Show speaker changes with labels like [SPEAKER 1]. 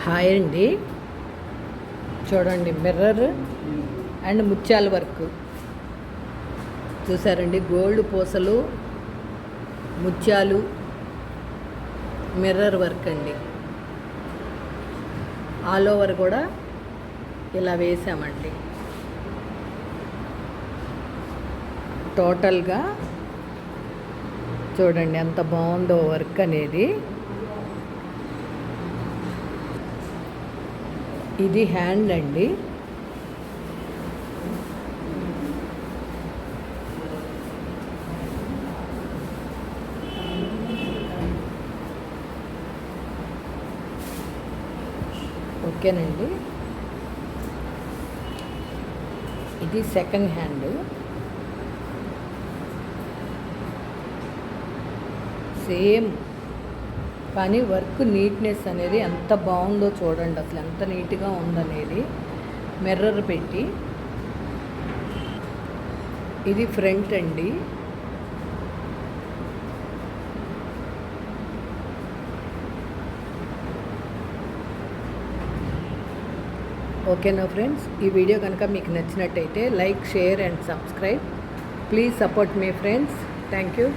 [SPEAKER 1] Hi అండి. చూడండి, mirror and ముత్యాల వర్క్ చూసారండి. గోల్డ్ పూసలు, ముత్యాలు, మిర్రర్ వర్క్ అండి. ఆల్ ఓవర్ కూడా ఇలా వేసామండి. టోటల్గా చూడండి ఎంత బాగుందో వర్క్ అనేది. ఇది హ్యాండ్ అండి. ఓకేనండి. ఇది సెకండ్ హ్యాండ్. సేమ్, కానీ వర్క్ నీట్నెస్ అనేది ఎంత బాగుందో చూడండి. అసలు ఎంత నీట్గా ఉందనేది. మిర్రర్ పెట్టి, ఇది ఫ్రంట్ అండి. ఓకేనా ఫ్రెండ్స్, ఈ వీడియో కనుక మీకు నచ్చినట్టయితే like, share and subscribe. Please support me friends. Thank you.